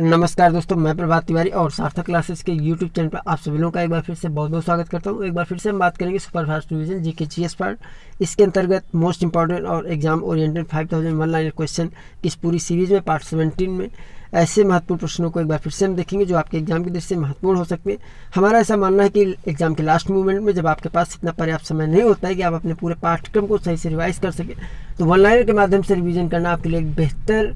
नमस्कार दोस्तों, मैं प्रभात तिवारी और सार्थक क्लासेस के यूट्यूब चैनल पर आप सभी लोगों का एक बार फिर से बहुत बहुत स्वागत करता हूं। एक बार फिर से हम बात करेंगे superfast revision GK GS part. इसके अंतर्गत मोस्ट इंपॉर्टेंट और exam oriented 5000 one liner question की इस पूरी सीरीज में पार्ट 17 में ऐसे महत्वपूर्ण प्रश्नों को एक बार फिर से हम देखेंगे जो आपके एग्जाम की दृष्टि से महत्वपूर्ण हो सकते हैं। हमारा ऐसा मानना है कि एग्जाम के लास्ट मूवमेंट में जब आपके पास इतना पर्याप्त समय नहीं होता है कि आप अपने पूरे पाठ्यक्रम को सही से रिवाइज कर सकें, तो वन लाइनर के माध्यम से रिविजन करना आपके लिए एक बेहतर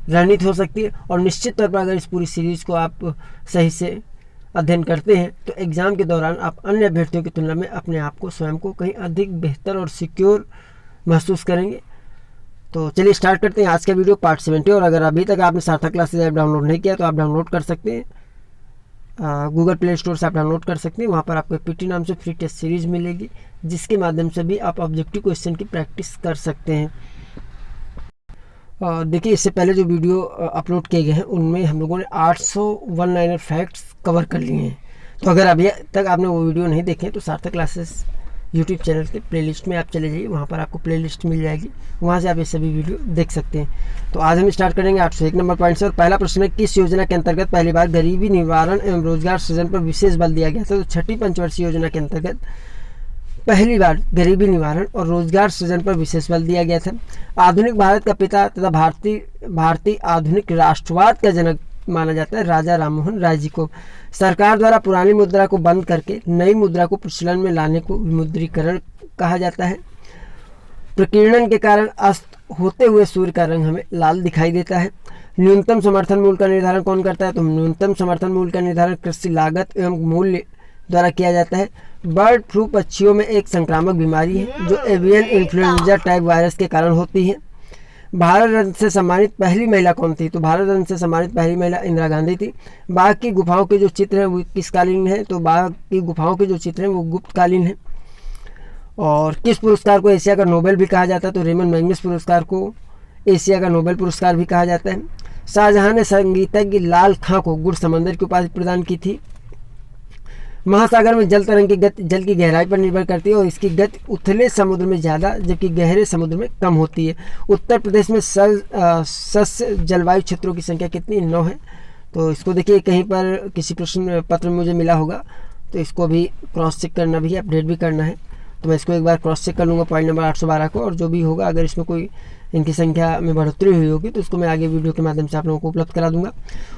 रणनीति हो सकती है। और निश्चित तौर पर अगर इस पूरी सीरीज़ को आप सही से अध्ययन करते हैं तो एग्ज़ाम के दौरान आप अन्य अभ्यर्थियों की तुलना में अपने आप को स्वयं को कहीं अधिक बेहतर और सिक्योर महसूस करेंगे। तो चलिए स्टार्ट करते हैं आज का वीडियो पार्ट 70। और अगर अभी तक आपने सार्थक क्लासेस ऐप डाउनलोड नहीं किया तो आप डाउनलोड कर सकते हैं, गूगल प्ले स्टोर से आप डाउनलोड कर सकते हैं। वहाँ पर आपको पीटी नाम से फ्री टेस्ट सीरीज़ मिलेगी जिसके माध्यम से भी आप ऑब्जेक्टिव क्वेश्चन की प्रैक्टिस कर सकते हैं। देखिए, इससे पहले जो वीडियो अपलोड किए गए हैं उनमें हम लोगों ने 800 वन लाइनर फैक्ट्स कवर कर लिए हैं। तो अगर अभी तक आपने वो वीडियो नहीं देखे तो सार्थक क्लासेस यूट्यूब चैनल के प्लेलिस्ट में आप चले जाइए, वहाँ पर आपको प्लेलिस्ट मिल जाएगी, वहाँ से आप ये सभी वीडियो देख सकते हैं। तो आज हम स्टार्ट करेंगे 801 नंबर पॉइंट से। और पहला प्रश्न है, किस योजना के अंतर्गत पहली बार गरीबी निवारण एवं रोजगार सृजन पर विशेष बल दिया गया था? तो छठी पंचवर्षीय योजना के अंतर्गत पहली बार गरीबी निवारण और रोजगार सृजन पर विशेष बल दिया गया था। आधुनिक भारत का पिता तथा भारतीय आधुनिक राष्ट्रवाद का जनक माना जाता है राजा राममोहन राय जी को। सरकार द्वारा पुरानी मुद्रा को बंद करके नई मुद्रा को प्रचलन में लाने को विमुद्रीकरण कहा जाता है। प्रकीर्णन के कारण अस्त होते हुए सूर्य का रंग हमें लाल दिखाई देता है। न्यूनतम समर्थन मूल्य का निर्धारण कौन करता है? तो न्यूनतम समर्थन मूल्य का निर्धारण कृषि लागत एवं मूल्य द्वारा किया जाता है। बर्ड फ्लू पक्षियों में एक संक्रामक बीमारी है जो एवियन इन्फ्लुएंजा टाइप वायरस के कारण होती है। भारत रत्न से सम्मानित पहली महिला कौन थी? तो भारत रत्न से सम्मानित पहली महिला इंदिरा गांधी थी। बाघ की गुफाओं के जो चित्र हैं वो किस कालीन है? तो बाघ की गुफाओं के जो चित्र हैं वो गुप्त कालीन है। और किस पुरस्कार को एशिया का नोबेल भी कहा जाता है? तो रेमन मैग्निस पुरस्कार को एशिया का नोबेल पुरस्कार भी कहा जाता है। शाहजहां ने संगीतज्ञ लाल खां को गुड़ समंदर की उपाधि प्रदान की थी। महासागर में जल तरंग की गति जल की गहराई पर निर्भर करती है और इसकी गति उथले समुद्र में ज़्यादा जबकि गहरे समुद्र में कम होती है। उत्तर प्रदेश में सस्य जलवायु क्षेत्रों की संख्या कितनी? 9 है। तो इसको देखिए, कहीं पर किसी प्रश्न पत्र में मुझे मिला होगा तो इसको भी क्रॉस चेक करना भी है, अपडेट भी करना है। तो मैं इसको एक बार क्रॉस चेक कर लूँगा पॉइंट नंबर 812 को, और जो भी होगा अगर इसमें कोई इनकी संख्या में बढ़ोतरी हुई होगी तो उसको मैं आगे वीडियो के माध्यम से आप लोगों को उपलब्ध करा दूंगा।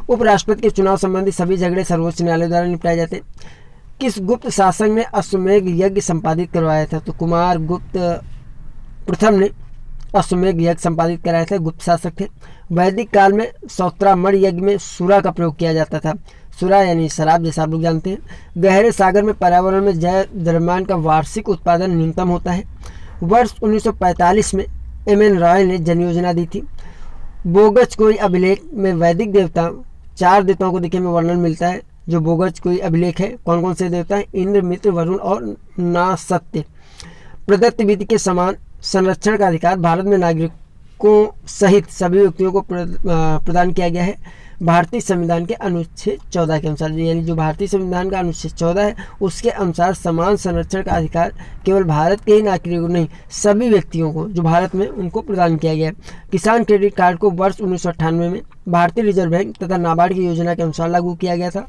उपराष्ट्रपति के चुनाव संबंधी सभी झगड़े सर्वोच्च न्यायालय द्वारा निपटाए जाते हैं। किस गुप्त शासक ने अश्वमेध यज्ञ संपादित करवाया था? तो कुमार गुप्त प्रथम ने अश्वमेध यज्ञ संपादित कराया था, गुप्त शासक थे। वैदिक काल में सौत्रामण यज्ञ में सुरा का प्रयोग किया जाता था। सुरा यानी शराब, जैसा आप लोग जानते हैं। गहरे सागर में पर्यावरण में जैव द्रव्यमान का वार्षिक उत्पादन न्यूनतम होता है। वर्ष 1945 में एम.एन. रॉय ने जन योजना दी थी। बोगच कोई अभिलेख में वैदिक देवता 4 देवताओं को देखने में वर्णन मिलता है। जो बोगच कोई अभिलेख है, कौन कौन से देवता हैं? इंद्र, मित्र, वरुण और नासत्य। प्रदत्त विधि के समान संरक्षण का अधिकार भारत में नागरिकों सहित सभी व्यक्तियों को प्रदान किया गया है भारतीय संविधान के अनुच्छेद 14 के अनुसार। यानी जो भारतीय संविधान का अनुच्छेद 14 है उसके अनुसार समान संरक्षण का अधिकार केवल भारत के ही नागरिकों नहीं, सभी व्यक्तियों को जो भारत में उनको प्रदान किया गया है। किसान क्रेडिट कार्ड को वर्ष 1998 में भारतीय रिजर्व बैंक तथा नाबार्ड की योजना के अनुसार लागू किया गया था।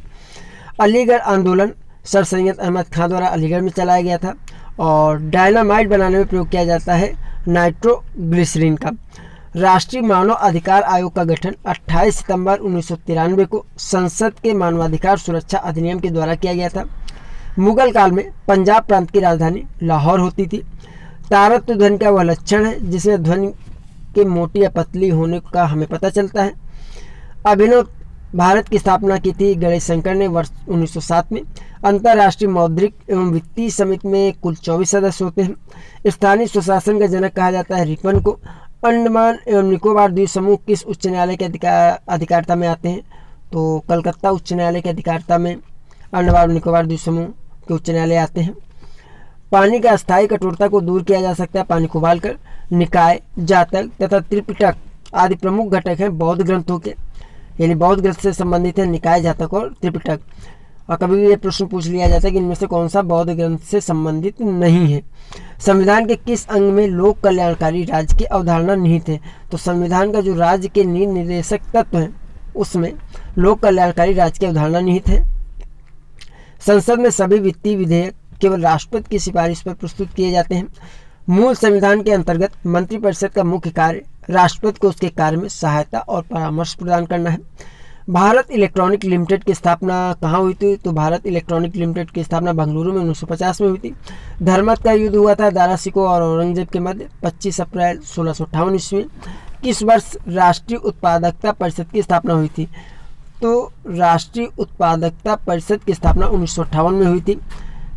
अलीगढ़ आंदोलन सर सैयद अहमद खां द्वारा अलीगढ़ में चलाया गया था। और डायनामाइट बनाने में प्रयोग किया जाता है नाइट्रोग्लिसरीन का। राष्ट्रीय मानव अधिकार आयोग का गठन 28 सितंबर 1993 को संसद के मानवाधिकार सुरक्षा अधिनियम के द्वारा किया गया था। मुगल काल में पंजाब प्रांत की राजधानी लाहौर होती थी। तारत्व ध्वनि का वह लक्षण है जिसमें ध्वनि के मोटी या पतली होने का हमें पता चलता है। अभिनव भारत की स्थापना की थी गणेश शंकर ने वर्ष 1907 में। अंतर्राष्ट्रीय मौद्रिक एवं वित्तीय समिति में कुल 24 सदस्य होते हैं। स्थानीय स्वशासन का जनक कहा जाता है रिपन को। अंडमान एवं निकोबार द्वीप समूह किस उच्च न्यायालय के अधिकारिता में आते हैं? तो कलकत्ता उच्च न्यायालय के अधिकारिता में अंडमान और निकोबार द्वीप समूह के उच्च न्यायालय आते हैं। पानी का अस्थायी कठोरता को दूर किया जा सकता है पानी को उबालकर। निकाय, जातक तथा त्रिपिटक आदि प्रमुख घटक हैं बौद्ध ग्रंथों के, यानी बौद्ध ग्रंथ से संबंधित है निकाय, जातक और त्रिपिटक। और कभी भी ये प्रश्न पूछ लिया जाता है कि इनमें से कौन सा बौद्ध ग्रंथ से संबंधित नहीं है। संविधान के किस अंग में लोक कल्याणकारी राज्य की अवधारणा निहित है? तो संविधान का जो राज्य के नीति निर्देशक तत्व हैं उसमें लोक कल्याणकारी राज्य की अवधारणा निहित है। संसद में सभी वित्तीय विधेयक केवल राष्ट्रपति की सिफारिश पर प्रस्तुत किए जाते हैं। मूल संविधान के अंतर्गत मंत्रिपरिषद का मुख्य कार्य राष्ट्रपति को उसके कार्य में सहायता और परामर्श प्रदान करना है। भारत इलेक्ट्रॉनिक लिमिटेड की स्थापना कहाँ हुई थी? तो भारत इलेक्ट्रॉनिक लिमिटेड की स्थापना बेंगलुरु में 1950 में हुई थी। धर्मत का युद्ध हुआ था दारा सिकोह और औरंगजेब के मध्य 25 अप्रैल 1658 ईस्वी। किस वर्ष राष्ट्रीय उत्पादकता परिषद की स्थापना हुई थी? तो राष्ट्रीय उत्पादकता परिषद की स्थापना 1958 में हुई थी।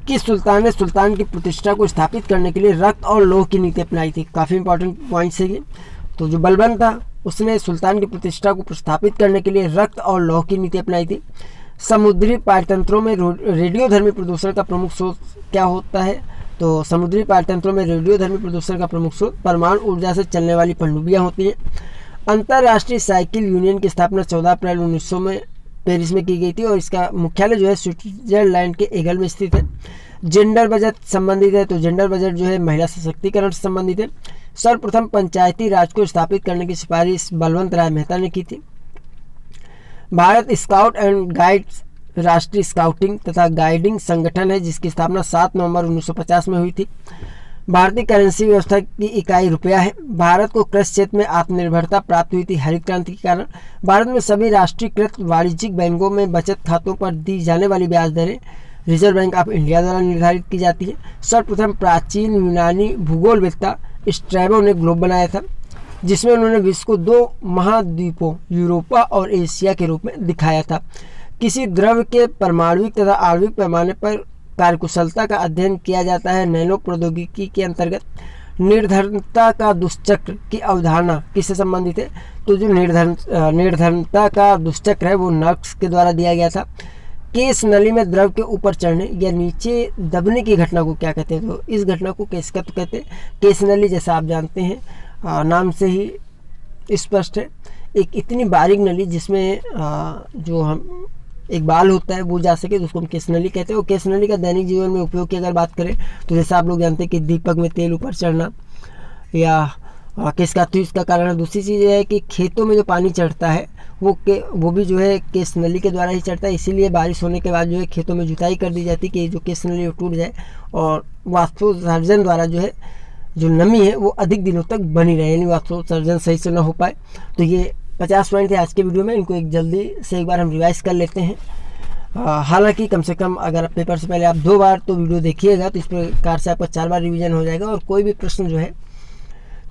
किस सुल्तान ने सुल्तान की प्रतिष्ठा को स्थापित करने के लिए रक्त और लौह की नीति अपनाई थी? काफ़ी इंपॉर्टेंट पॉइंट्स है ये। तो जो बलबन था उसने सुल्तान की प्रतिष्ठा को स्थापित करने के लिए रक्त और लौह की नीति अपनाई थी। समुद्री पारतंत्रों में रेडियोधर्मी प्रदूषण का प्रमुख स्रोत क्या होता है? तो समुद्री पारतंत्रों में रेडियोधर्मी प्रदूषण का प्रमुख स्रोत परमाणु ऊर्जा से चलने वाली पनडुब्बियाँ होती हैं। अंतर्राष्ट्रीय साइकिल यूनियन की स्थापना 14 अप्रैल 1900 में पेरिस में की गई थी और इसका मुख्यालय जो है स्विट्जरलैंड के एगल में स्थित है। जेंडर बजट संबंधित है, तो जेंडर बजट जो है महिला सशक्तिकरण से संबंधित है। सर्वप्रथम पंचायती राज को स्थापित करने की सिफारिश बलवंत राय मेहता ने की थी। भारत स्काउट एंड गाइड्स राष्ट्रीय स्काउटिंग तथा गाइडिंग संगठन है जिसकी स्थापना 7 नवंबर 1950 में हुई थी। भारतीय करेंसी व्यवस्था की इकाई रुपया है। भारत को कृषि क्षेत्र में आत्मनिर्भरता प्राप्त हुई थी हरित क्रांति के कारण। भारत में सभी राष्ट्रीयकृत वाणिज्यिक बैंकों में बचत खातों पर दी जाने वाली ब्याज दरें रिजर्व बैंक ऑफ इंडिया द्वारा निर्धारित की जाती है। सर्वप्रथम प्राचीन यूनानी भूगोलवेत्ता स्ट्रैबो ने ग्लोब बनाया था जिसमें उन्होंने विश्व को 2 महाद्वीपों यूरोपा और एशिया के रूप में दिखाया था। किसी द्रव्य के परमाणुविक तथा आणविक पैमाने पर कार्यकुशलता का अध्ययन किया जाता है नैनो प्रौद्योगिकी के अंतर्गत। निर्धनता का दुष्चक्र की अवधारणा किससे संबंधित है? तो जो निर्धनता का दुष्चक्र है वो नक्स के द्वारा दिया गया था। केस नली में द्रव के ऊपर चढ़ने या नीचे दबने की घटना को क्या कहते हैं? तो इस घटना को केसकत्व कहते हैं। केस नली जैसा आप जानते हैं नाम से ही स्पष्ट है, एक इतनी बारीक नली जिसमें जो हम एक बाल होता है वो जा सके तो उसको हम केस नली कहते हैं। और केस नली का दैनिक जीवन में उपयोग की अगर बात करें तो जैसा आप लोग जानते हैं कि दीपक में तेल ऊपर चढ़ना या केसकातु इसका कारण है। दूसरी चीज़ ये है कि खेतों में जो पानी चढ़ता है वो भी जो है केस नली के द्वारा ही चढ़ता है। इसीलिए बारिश होने के बाद जो है खेतों में जुताई कर दी जाती है कि जो केस नली टूट जाए और वाष्पोत्सर्जन द्वारा जो है जो नमी है वो अधिक दिनों तक बनी रहे, यानी वाष्पोत्सर्जन सही से ना हो पाए। तो ये 50 पॉइंट थे आज के वीडियो में, इनको एक जल्दी से एक बार हम रिवाइज कर लेते हैं। हालांकि कम से कम अगर आप पेपर से पहले आप 2 बार तो वीडियो देखिएगा तो इस प्रकार से आपका 4 बार रिवीजन हो जाएगा और कोई भी प्रश्न जो है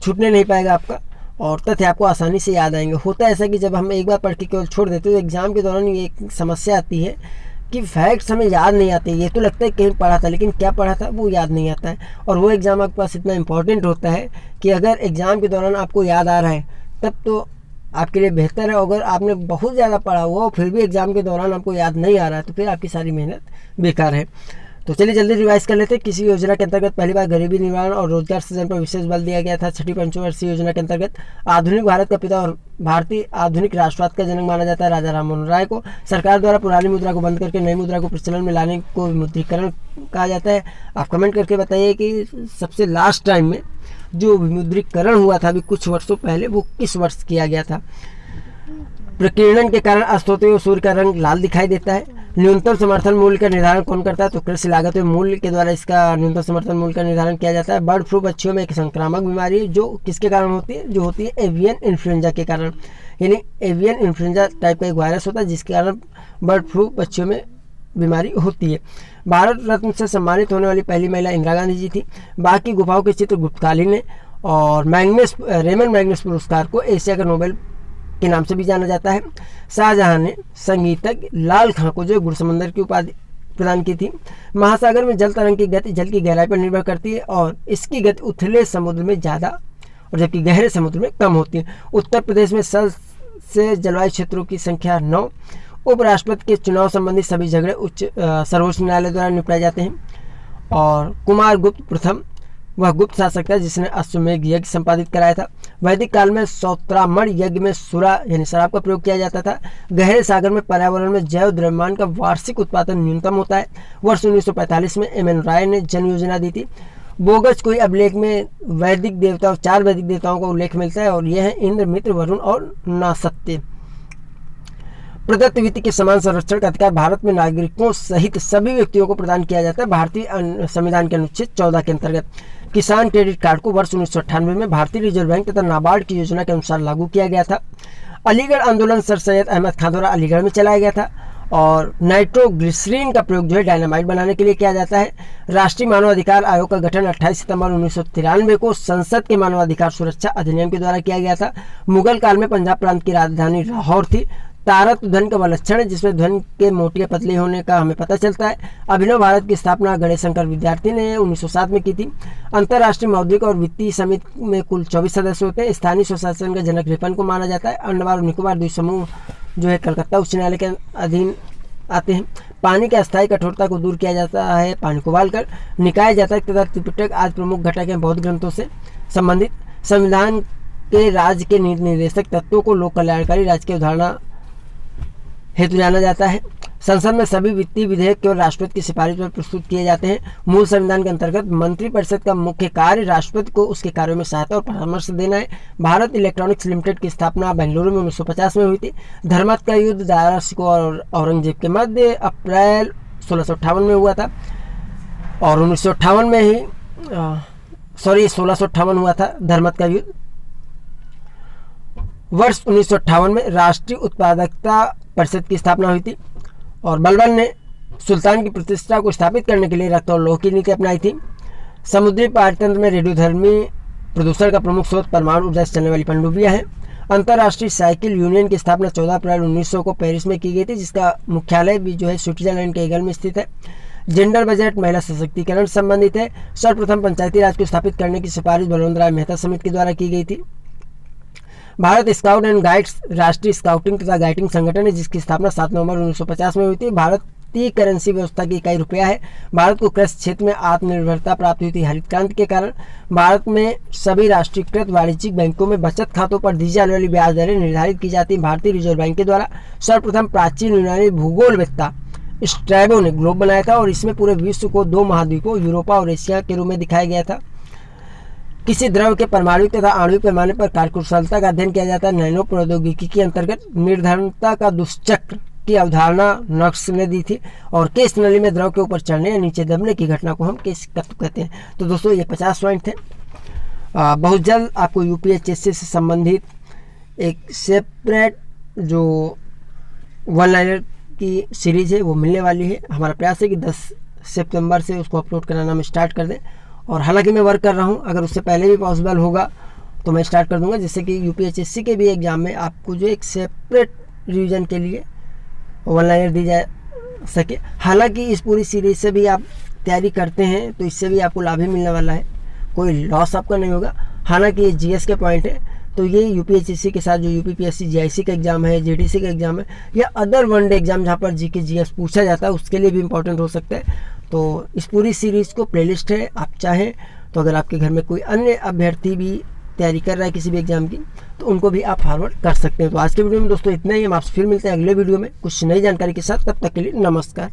छूटने नहीं पाएगा आपका और तथ्य आपको आसानी से याद आएंगे। होता है ऐसा कि जब हम एक बार पढ़ के केवल छोड़ देते तो एग्जाम के दौरान ये एक समस्या आती है कि फैक्ट्स हमें याद नहीं आते। ये तो लगता है कहीं पढ़ा था लेकिन क्या पढ़ा था वो याद नहीं आता है और वो एग्ज़ाम आपके पास इतना इंपॉर्टेंट होता है कि अगर एग्ज़ाम के दौरान आपको याद आ रहा है तब तो आपके लिए बेहतर है। अगर आपने बहुत ज़्यादा पढ़ा हुआ और फिर भी एग्ज़ाम के दौरान आपको याद नहीं आ रहा है तो फिर आपकी सारी मेहनत बेकार है। तो चलिए जल्दी रिवाइज कर लेते हैं। किसी योजना के अंतर्गत पहली बार गरीबी निवारण और रोजगार सृजन पर विशेष बल दिया गया था। 6ठी पंचवर्षीय योजना के अंतर्गत आधुनिक भारत का पिता और भारतीय आधुनिक राष्ट्रवाद का जनक माना जाता है राजा राममोहन राय को। सरकार द्वारा पुरानी मुद्रा को बंद करके नई मुद्रा को प्रचलन में लाने को विमुद्रीकरण कहा जाता है। आप कमेंट करके बताइए कि सबसे लास्ट टाइम में जो विमुद्रीकरण हुआ था अभी कुछ वर्षों पहले वो किस वर्ष किया गया था। प्रकीर्णन के कारण अस्त होते हुए सूर्य का रंग लाल दिखाई देता है। न्यूनतम समर्थन मूल्य का निर्धारण कौन करता है? तो कृषि लागत मूल्य के द्वारा इसका न्यूनतम समर्थन मूल्य का निर्धारण किया जाता है। बर्ड फ्लू पक्षियों में एक संक्रामक बीमारी है जो किसके कारण होती है? जो होती है एवियन इन्फ्लुएंजा के कारण, यानी एवियन इन्फ्लुएंजा टाइप का एक वायरस होता है जिसके कारण बर्ड फ्लू पक्षियों में बीमारी होती है। भारत रत्न से सम्मानित होने वाली पहली महिला इंदिरा गांधी जी थी। बाकी गुफाओं के चित्र गुप्तकालीन है और रेमन मैग्नस पुरस्कार को एशिया का नोबेल के नाम से भी जाना जाता है। शाहजहां ने संगीतज्ञ लाल खां को जो गुरसमुंदर की उपाधि प्रदान की थी। महासागर में जल तरंग की गति जल की गहराई पर निर्भर करती है और इसकी गति उथले समुद्र में ज़्यादा और जबकि गहरे समुद्र में कम होती है। उत्तर प्रदेश में सबसे जलवायु क्षेत्रों की संख्या 9। उपराष्ट्रपति के चुनाव संबंधी सभी झगड़े सर्वोच्च न्यायालय द्वारा निपटाए जाते हैं। और कुमार गुप्त प्रथम वह गुप्त शासक था जिसने अश्वमेध यज्ञ संपादित कराया था। वैदिक काल में सौत्रामण यज्ञ में सुरा यानी शराब का प्रयोग किया जाता था। गहरे सागर में पर्यावरण में जैव द्रव्यमान का वार्षिक उत्पादन न्यूनतम होता है। वर्ष 1945 में एम एन राय ने जन योजना दी थी। बोगस कोई अभिलेख में वैदिक देवताओं 4 वैदिक देवताओं का उल्लेख मिलता है और यह है इंद्र, मित्र, वरुण और नासत्य। प्रदत्त वित्त के समान संरक्षण का अधिकार भारत में नागरिकों सहित सभी व्यक्तियों को प्रदान किया जाता है। भारतीय संविधान के अनुच्छेद 14 के अंतर्गत किसान क्रेडिट कार्ड को वर्ष 1998 में भारतीय रिजर्व बैंक तथा नाबार्ड की योजना के अनुसार लागू किया गया था। अलीगढ़ आंदोलन सर सैयद अहमद खान द्वारा अलीगढ़ में चलाया गया था। और नाइट्रोग्लिसरीन का प्रयोग जो है डायनामाइट बनाने के लिए किया जाता है। राष्ट्रीय मानवाधिकार आयोग का गठन 28 सितंबर 1993 को संसद के मानवाधिकार सुरक्षा अधिनियम के द्वारा किया गया था। मुगल काल में पंजाब प्रांत की राजधानी लाहौर थी। तारक ध्वनि का लक्षण है जिसमें ध्वनि के मोटे या पतले होने का हमें पता चलता है। अभिनव भारत की स्थापना गणेश शंकर विद्यार्थी ने 1907 में की थी। अंतर्राष्ट्रीय मौद्रिक और वित्तीय समिति में कुल 24 सदस्य होते हैं। स्थानीय स्वशासन का जनक रिपन को माना जाता है। अंडमान और निकोबार द्वीप समूह जो है कलकत्ता उच्च न्यायालय के अधीन आते हैं। पानी की अस्थायी कठोरता को दूर किया जाता है पानी को उबालकर। निकाय जातक तथा त्रिपिटक आज प्रमुख घटक हैं बौद्ध ग्रंथों से संबंधित। संविधान के राज्य के नीति निर्देशक तत्वों को लोक कल्याणकारी राज्य की अवधारणा हेतु जाना जाता है। संसद में सभी वित्तीय विधेयक केवल राष्ट्रपति की सिफारिश पर प्रस्तुत किए जाते हैं। मूल संविधान के अंतर्गत मंत्रिपरिषद का मुख्य कार्य राष्ट्रपति को उसके कार्यों में सहायता और परामर्श देना है। भारत इलेक्ट्रॉनिक्स लिमिटेड की स्थापना बेंगलुरु में 1950 में हुई थी। धर्मत का युद्ध दारा शिकोह और औरंगजेब के मध्य अप्रैल 1658 में हुआ था और 1958 में ही 1658 हुआ था धर्मत का युद्ध। वर्ष 1958 में राष्ट्रीय उत्पादकता परिषद की स्थापना हुई थी और बलबन ने सुल्तान की प्रतिष्ठा को स्थापित करने के लिए रक्त और लौह की नीति अपनाई थी। समुद्री पारतंत्र में रेडियोधर्मी प्रदूषण का प्रमुख स्रोत परमाणु ऊर्जा से चलने वाली पनडुब्बियां हैं। अंतर्राष्ट्रीय साइकिल यूनियन की स्थापना 14 अप्रैल 1900 को पेरिस में की गई थी, जिसका मुख्यालय भी जो है स्विट्जरलैंड के एगल में स्थित है। जेंडर बजट महिला सशक्तिकरण संबंधित है। सर्वप्रथम पंचायती राज को स्थापित करने की सिफारिश बलवंत राय मेहता समिति के द्वारा की गई थी। भारत स्काउट एंड गाइड्स राष्ट्रीय स्काउटिंग तथा गाइडिंग संगठन है, जिसकी स्थापना 7 नवंबर 1950 में हुई थी। भारतीय करेंसी व्यवस्था की इकाई रुपया है। भारत को कृषि क्षेत्र में आत्मनिर्भरता प्राप्त हुई थी हरित क्रांति के कारण। भारत में सभी राष्ट्रीयकृत वाणिज्यिक बैंकों में बचत खातों पर दी जाने वाली ब्याज दरें निर्धारित की जाती हैं भारतीय रिजर्व बैंक के द्वारा। सर्वप्रथम प्राचीन यूनानी भूगोलवेत्ता स्ट्रैबो ने ग्लोब बनाया था और इसमें पूरे विश्व को 2 महाद्वीपों यूरोपा और एशिया के रूप में दिखाया गया था। किसी द्रव के परमाणु तथा आणविक पैमाने पर कार्यकुशलता का अध्ययन किया जाता है। नैनो प्रौद्योगिकी के अंतर्गत निर्धनता का दुष्चक्र की अवधारणा नक्स ने दी थी और केस नली में द्रव के ऊपर चढ़ने या नीचे दबने की घटना को हम केस तत्व कहते हैं। तो दोस्तों ये 50 पॉइंट थे। बहुत जल्द आपको यूपीएचएससी से संबंधित एक सेपरेट जो वन लाइनर की सीरीज है वो मिलने वाली है। हमारा प्रयास है कि 10 सितंबर से उसको अपलोड कराना हम स्टार्ट कर दें और हालांकि मैं वर्क कर रहा हूं, अगर उससे पहले भी पॉसिबल होगा तो मैं स्टार्ट कर दूंगा, जिससे कि यूपीएचएससी के भी एग्जाम में आपको जो एक सेपरेट रिवीजन के लिए वन लाइनर दी जा सके। हालांकि इस पूरी सीरीज से भी आप तैयारी करते हैं तो इससे भी आपको लाभ ही मिलने वाला है, कोई लॉस आपका नहीं होगा। हालांकि ये जीएस के पॉइंट है तो ये यूपीएचएससी के साथ जो यूपीपीएससी जीआईसी का एग्जाम है, जेडीसी का एग्जाम है या अदर वनडे एग्जाम जहाँ पर जीके जीएस पूछा जाता है उसके लिए भी इंपॉर्टेंट हो सकता है। तो इस पूरी सीरीज़ को प्लेलिस्ट है, आप चाहें तो अगर आपके घर में कोई अन्य अभ्यर्थी भी तैयारी कर रहा है किसी भी एग्जाम की तो उनको भी आप फॉरवर्ड कर सकते हैं। तो आज के वीडियो में दोस्तों इतना ही। हम आपसे फिर मिलते हैं अगले वीडियो में कुछ नई जानकारी के साथ। तब तक के लिए नमस्कार।